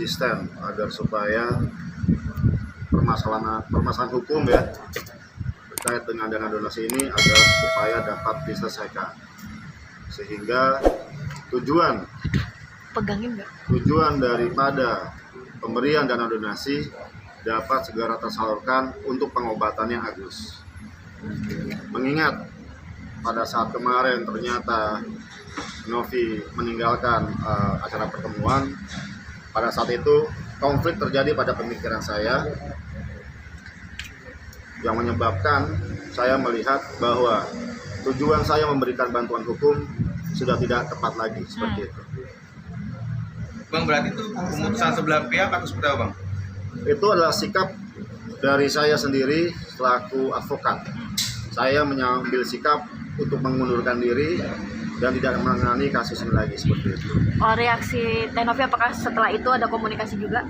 konsisten agar supaya permasalahan hukum ya terkait dengan dana donasi ini agar supaya dapat diselesaikan, sehingga tujuan daripada pemberian dana donasi dapat segera tersalurkan untuk pengobatannya Agus. Mengingat pada saat kemarin ternyata Novi meninggalkan acara pertemuan, pada saat itu konflik terjadi pada pemikiran saya yang menyebabkan saya melihat bahwa tujuan saya memberikan bantuan hukum sudah tidak tepat lagi seperti itu. Bang, berarti itu keputusan sebelah pihak atau seperti apa, Bang? Itu adalah sikap dari saya sendiri selaku advokat. Saya mengambil sikap untuk mengundurkan diri dan tidak menangani kasus ini lagi seperti itu. Oh, reaksi Teh Novi apakah setelah itu ada komunikasi juga?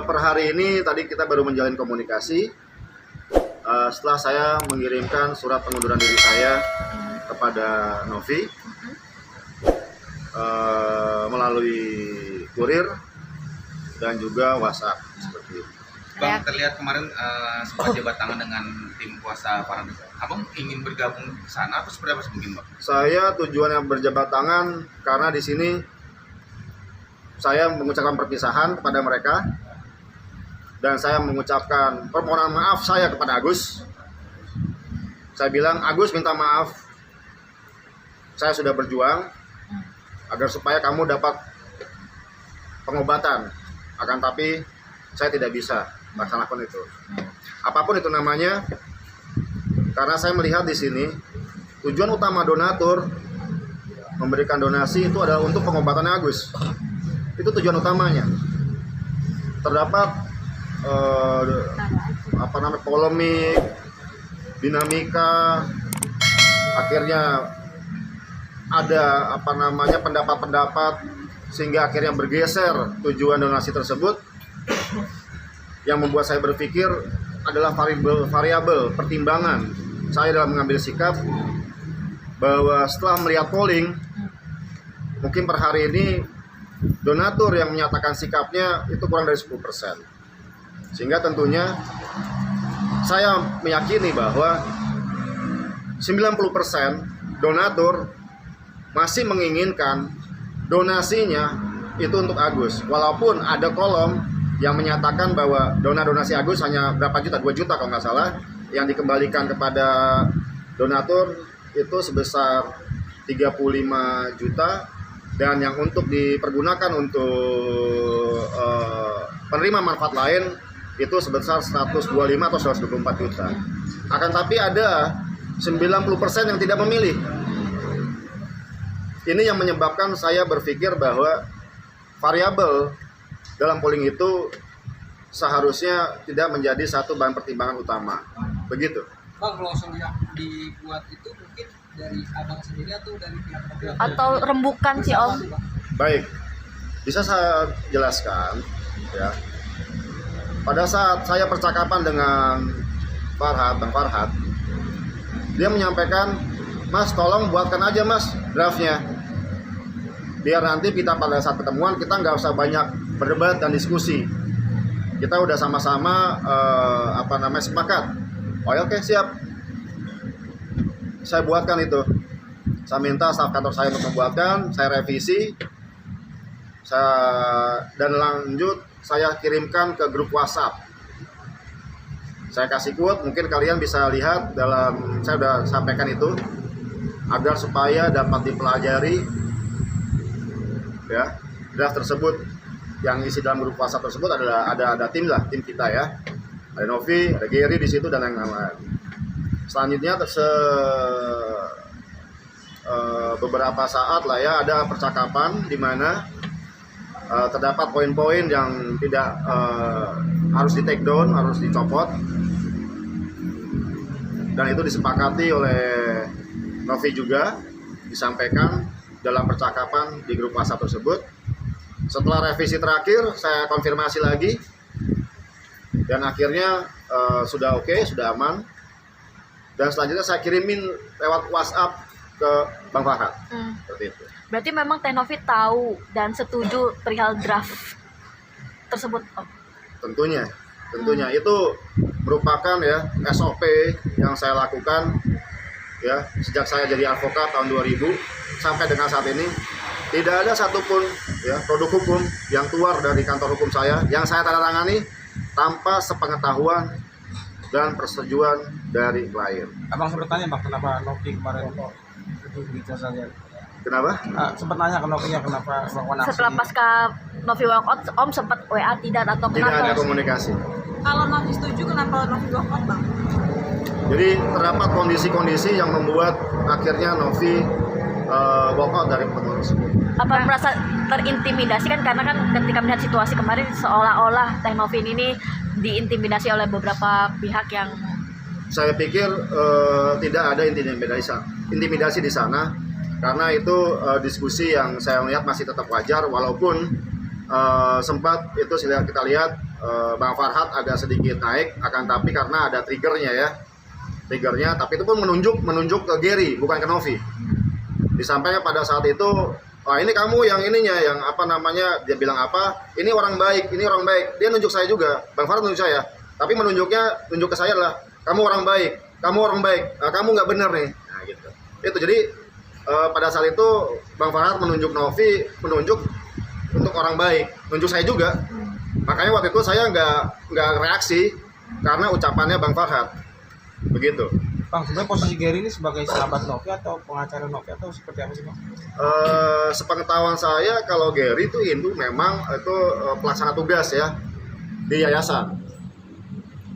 Per hari ini tadi kita baru menjalin komunikasi. Setelah saya mengirimkan surat pengunduran diri saya kepada Novi melalui kurir dan juga WhatsApp seperti itu. Bang, terlihat kemarin sempat jabat tangan dengan tim kuasa Farhad. Abang ingin bergabung ke sana atau seperti apa mungkin, Bang? Saya tujuannya berjabat tangan karena di sini saya mengucapkan perpisahan kepada mereka dan saya mengucapkan permohonan maaf saya kepada Agus. Saya bilang, Agus minta maaf, saya sudah berjuang agar supaya kamu dapat pengobatan, akan tapi saya tidak bisa laksanakan itu. Apapun itu namanya, karena saya melihat di sini tujuan utama donatur memberikan donasi itu adalah untuk pengobatan Agus. Itu tujuan utamanya. Terdapat polemik, dinamika, akhirnya ada pendapat-pendapat sehingga akhirnya bergeser tujuan donasi tersebut, yang membuat saya berpikir adalah variabel pertimbangan saya dalam mengambil sikap bahwa setelah melihat polling, mungkin per hari ini donatur yang menyatakan sikapnya itu kurang dari 10%. Sehingga tentunya saya meyakini bahwa 90% donatur masih menginginkan donasinya itu untuk Agus. Walaupun ada kolom yang menyatakan bahwa donasi Agus hanya berapa juta, 2 juta kalau nggak salah, yang dikembalikan kepada donatur itu sebesar 35 juta, dan yang untuk dipergunakan untuk penerima manfaat lain itu sebesar 125 atau 124 juta. Akan tapi ada 90% yang tidak memilih. Ini yang menyebabkan saya berpikir bahwa variabel dalam polling itu seharusnya tidak menjadi satu bahan pertimbangan utama. Begitu. Bang, klausul yang dibuat itu mungkin dari abang sendiri atau dari pihak Atau rembukan sih, Om? Baik, bisa saya jelaskan ya. Pada saat saya percakapan dengan Bang Farhad, dia menyampaikan, Mas tolong buatkan aja Mas draftnya, biar nanti kita pada saat ketemuan kita nggak usah banyak berdebat dan diskusi, kita udah sama-sama sepakat. Oh ya, oke, siap, saya buatkan itu. Saya minta staf kantor saya untuk membuatkan, saya revisi, dan lanjut saya kirimkan ke grup WhatsApp. Saya kasih quote, mungkin kalian bisa lihat dalam, saya sudah sampaikan itu agar supaya dapat dipelajari ya. Draft tersebut yang isi dalam grup WhatsApp tersebut adalah ada tim kita ya. Ada Novi, ada Gary di situ dan yang lain. Selanjutnya beberapa saat lah ya, ada percakapan di mana terdapat poin-poin yang tidak harus di take down, harus dicopot, dan itu disepakati oleh Novi juga, disampaikan dalam percakapan di grup WhatsApp tersebut. Setelah revisi terakhir saya konfirmasi lagi dan akhirnya sudah oke, sudah aman, dan selanjutnya saya kirimin lewat WhatsApp ke Bang Farhad. Seperti itu. Berarti memang Teh Novi tahu dan setuju perihal draft tersebut, Om? Tentunya itu merupakan ya SOP yang saya lakukan ya sejak saya jadi advokat tahun 2000 sampai dengan saat ini. Tidak ada satupun ya produk hukum yang keluar dari kantor hukum saya yang saya tanda tangani tanpa sepengetahuan dan persetujuan dari klien. Abang sempat tanya Bang, kenapa Novi kemarin gitu saja? Kenapa? Sempat nanya ke Novi ya kenapa melakukan aksi. Setelah pasca Novi walkout, Om sempat WA tidak atau Tidak kenapa? ada komunikasi. Kalau Novi setuju, kenapa Novi walkout, Bang? Jadi terdapat kondisi-kondisi yang membuat akhirnya Novi walkout dari pertemuan tersebut. Apa merasa terintimidasi kan, karena kan ketika melihat situasi kemarin seolah-olah Teh Novin ini diintimidasi oleh beberapa pihak yang Saya pikir tidak ada intimidasi di sana karena itu diskusi yang saya lihat masih tetap wajar walaupun sempat itu kita lihat Bang Farhad agak sedikit naik akan tapi karena ada triggernya tapi itu pun menunjuk ke Gary bukan ke Novi. Disampaikan pada saat itu, ini kamu yang ininya, yang apa namanya, dia bilang apa, ini orang baik, dia nunjuk saya juga, Bang Farhad nunjuk saya, tapi nunjuk ke saya adalah, kamu orang baik, nah, kamu nggak bener nih, nah gitu. Itu jadi pada saat itu Bang Farhad menunjuk Novi, menunjuk untuk orang baik, nunjuk saya juga, makanya waktu itu saya nggak reaksi karena ucapannya Bang Farhad, begitu. Bang, sebenarnya posisi Gary ini sebagai sahabat Novi atau pengacara Novi atau seperti apa sih Bang? Sepengetahuan saya kalau Gary itu memang itu pelaksana tugas ya di yayasan,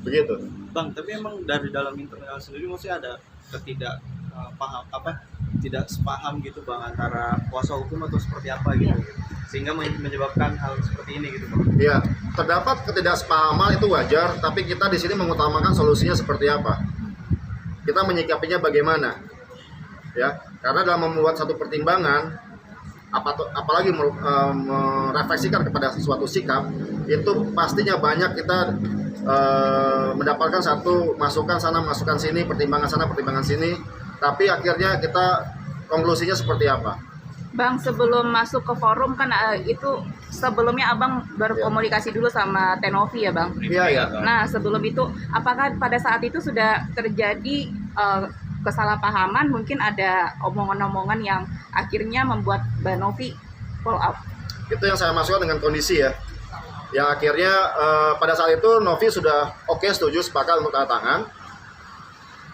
begitu. Bang, tapi emang dari dalam internal sendiri masih ada tidak sepaham gitu Bang antara kuasa hukum atau seperti apa gitu, sehingga menyebabkan hal seperti ini gitu Bang. Ya, terdapat ketidaksepahaman itu wajar, tapi kita di sini mengutamakan solusinya seperti apa. Kita menyikapinya bagaimana, ya? Karena dalam membuat satu pertimbangan, apalagi merefleksikan kepada sesuatu sikap, itu pastinya banyak kita mendapatkan satu masukan sana, masukan sini, pertimbangan sana, pertimbangan sini, tapi akhirnya kita konklusinya seperti apa? Bang, sebelum masuk ke forum kan itu sebelumnya Abang berkomunikasi dulu sama Tenovi ya Bang? Iya. Nah sebelum itu apakah pada saat itu sudah terjadi kesalahpahaman, mungkin ada omongan-omongan yang akhirnya membuat Mbak Novi follow up? Itu yang saya masukkan dengan kondisi ya. Yang akhirnya pada saat itu Novi sudah oke, setuju, sepakat untuk tanda tangan.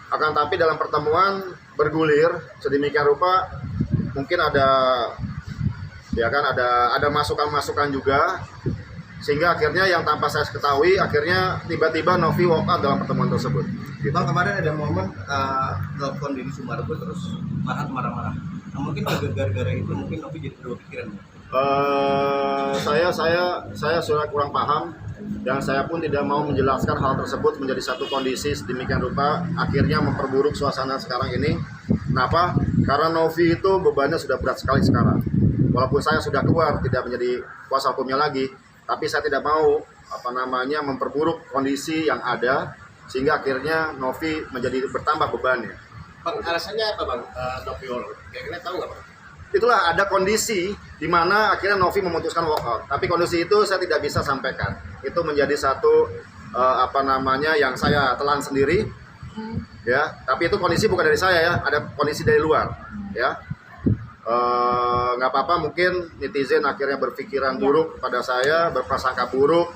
Akan tapi dalam pertemuan bergulir sedemikian rupa, mungkin ada masukan-masukan juga, sehingga akhirnya yang tanpa saya ketahui akhirnya tiba-tiba Novi walk out dalam pertemuan tersebut. Bang, kemarin ada momen telepon Deddy Sumargo terus Farhad marah-marah. Nah, mungkin gara-gara itu mungkin Novi jadi berubah pikiran. Saya sudah kurang paham dan saya pun tidak mau menjelaskan hal tersebut menjadi satu kondisi sedemikian rupa akhirnya memperburuk suasana sekarang ini. Kenapa? Karena Novi itu bebannya sudah berat sekali sekarang. Walaupun saya sudah keluar tidak menjadi kuasa hukumnya lagi, tapi saya tidak mau memperburuk kondisi yang ada sehingga akhirnya Novi menjadi bertambah bebannya. Bang, alasannya apa Bang? Novi kira-kira tahu nggak Bang? Itulah ada kondisi di mana akhirnya Novi memutuskan walkout. Tapi kondisi itu saya tidak bisa sampaikan. Itu menjadi satu yang saya telan sendiri. Ya, tapi itu kondisi bukan dari saya ya, ada kondisi dari luar. Ya, nggak apa-apa. Mungkin netizen akhirnya berpikiran buruk pada saya, berprasangka buruk.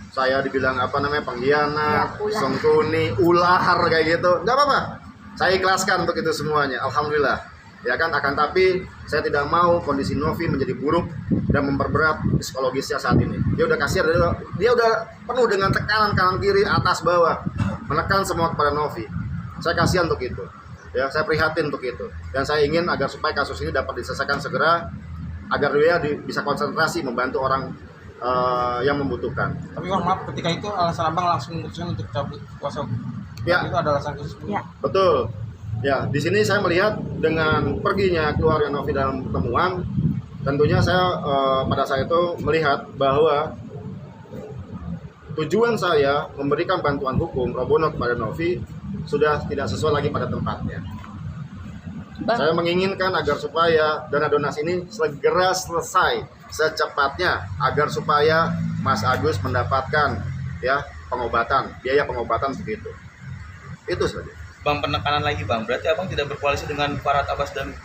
Saya dibilang pengkhianat, sengkuni, ular kayak gitu. Nggak apa-apa. Saya ikhlaskan untuk itu semuanya. Alhamdulillah. Ya kan, akan tapi saya tidak mau kondisi Novi menjadi buruk dan memperberat psikologisnya saat ini. Dia udah kasihan, dia udah penuh dengan tekanan kanan kiri atas bawah, menekan semua kepada Novi. Saya kasihan untuk itu. Ya, saya prihatin untuk itu. Dan saya ingin agar supaya kasus ini dapat diselesaikan segera agar dia bisa konsentrasi membantu orang yang membutuhkan. Tapi Bang, maaf, ketika itu alasan Abang langsung memutuskan untuk cabut kuasa hukum. Ya. Itu ada alasan khusus. Ya. Betul. Ya, di sini saya melihat dengan perginya keluarga Novi dalam pertemuan, tentunya saya pada saat itu melihat bahwa tujuan saya memberikan bantuan hukum pro bono kepada Novi sudah tidak sesuai lagi pada tempatnya. Saya menginginkan agar supaya dana donasi ini segera selesai secepatnya, agar supaya Mas Agus mendapatkan ya pengobatan, biaya pengobatan begitu. Itu saja. Bang, penekanan lagi Bang, berarti Abang tidak berkoalisi dengan Farhad Abbas dan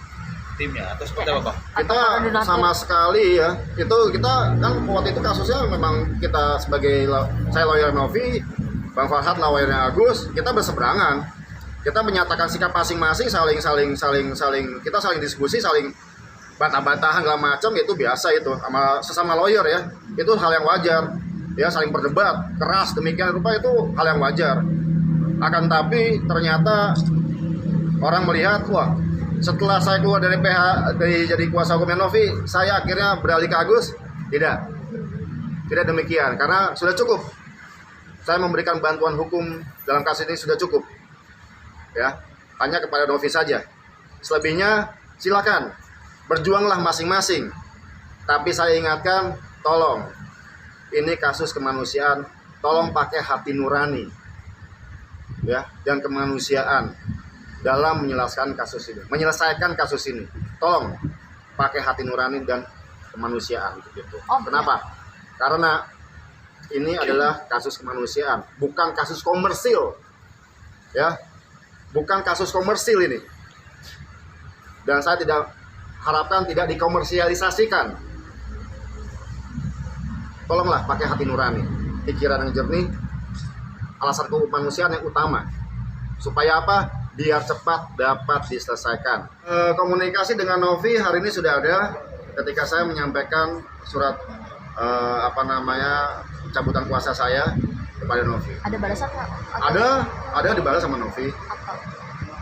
timnya atau seperti apa Bang? Kita sama sekali ya, itu kita kan waktu itu kasusnya memang kita sebagai saya lawyer Novi, Bang Farhad lawyernya Agus, kita berseberangan. Kita menyatakan sikap masing-masing, saling kita saling diskusi, saling bantah-bantahan segala macam, itu biasa itu sama sesama lawyer ya. Itu hal yang wajar. Ya, saling berdebat keras demikian rupa, itu hal yang wajar. Akan tapi ternyata orang melihat, wah, setelah saya keluar dari jadi kuasa hukumnya Novi, saya akhirnya beralih ke Agus. Tidak demikian, karena sudah cukup. Saya memberikan bantuan hukum dalam kasus ini sudah cukup. Ya, hanya kepada Novi saja. Selebihnya silakan berjuanglah masing-masing. Tapi saya ingatkan, tolong, ini kasus kemanusiaan, tolong pakai hati nurani. Ya, dan kemanusiaan dalam menyelesaikan kasus ini. Tolong pakai hati nurani dan kemanusiaan gitu. Kenapa? Karena ini adalah kasus kemanusiaan, bukan kasus komersil. Ya. Bukan kasus komersil ini. Dan saya tidak harapkan tidak dikomersialisasikan. Tolonglah pakai hati nurani, pikiran yang jernih, alasan kemanusiaan yang utama. Supaya apa? Biar cepat dapat diselesaikan. Komunikasi dengan Novi hari ini sudah ada ketika saya menyampaikan surat cabutan kuasa saya kepada Novi. Ada balasan nggak? Ada dibalas sama Novi. Apa?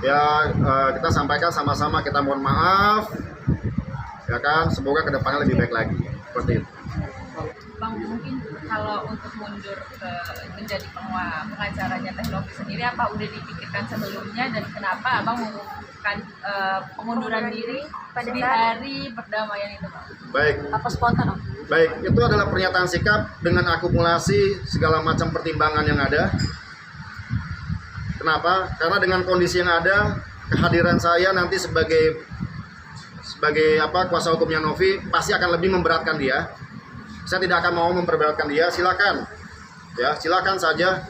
Ya, kita sampaikan sama-sama, kita mohon maaf. Ya kan, semoga kedepannya lebih baik lagi. Seperti itu. Bang, mungkin kalau untuk mundur ke menjadi pengacaranya Teh Novi sendiri, apa udah dipikirkan sebelumnya dan kenapa Abang mengumumkan pengunduran diri pada di hari perdamaian itu, Bang? Baik. Apa spontan, Om? Baik, itu adalah pernyataan sikap dengan akumulasi segala macam pertimbangan yang ada. Kenapa? Karena dengan kondisi yang ada, kehadiran saya nanti sebagai kuasa hukumnya Novi pasti akan lebih memberatkan dia. Saya tidak akan mau memperberatkan dia. Silakan, ya silakan saja.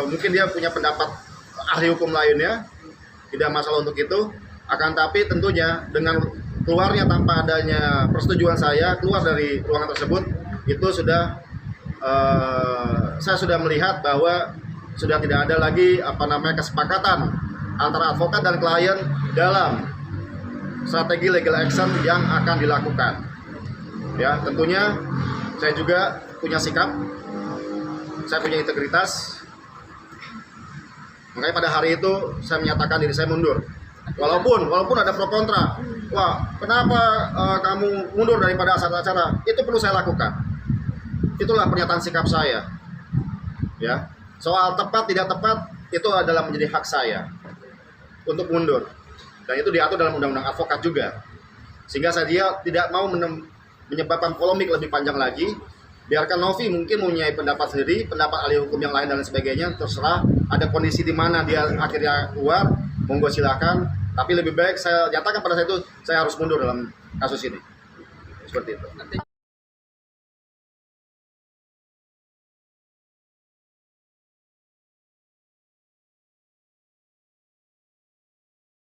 Mungkin dia punya pendapat ahli hukum lainnya, tidak masalah untuk itu. Akan tapi tentunya dengan keluarnya tanpa adanya persetujuan saya keluar dari ruangan tersebut, itu sudah saya sudah melihat bahwa sudah tidak ada lagi kesepakatan antara advokat dan klien dalam strategi legal action yang akan dilakukan. Ya, tentunya saya juga punya sikap, saya punya integritas. Makanya pada hari itu saya menyatakan diri saya mundur. Walaupun ada pro kontra. Wah, kenapa kamu mundur daripada acara? Itu perlu saya lakukan. Itulah pernyataan sikap saya. Ya. Soal tepat tidak tepat itu adalah menjadi hak saya untuk mundur. Dan itu diatur dalam undang-undang advokat juga. Sehingga saya tidak mau menyebabkan polemik lebih panjang lagi. Biarkan Novi mungkin mempunyai pendapat sendiri, pendapat ahli hukum yang lain dan sebagainya, terserah. Ada kondisi di mana dia akhirnya keluar, monggo silakan. Tapi lebih baik saya nyatakan pada saat itu saya harus mundur dalam kasus ini. Seperti itu.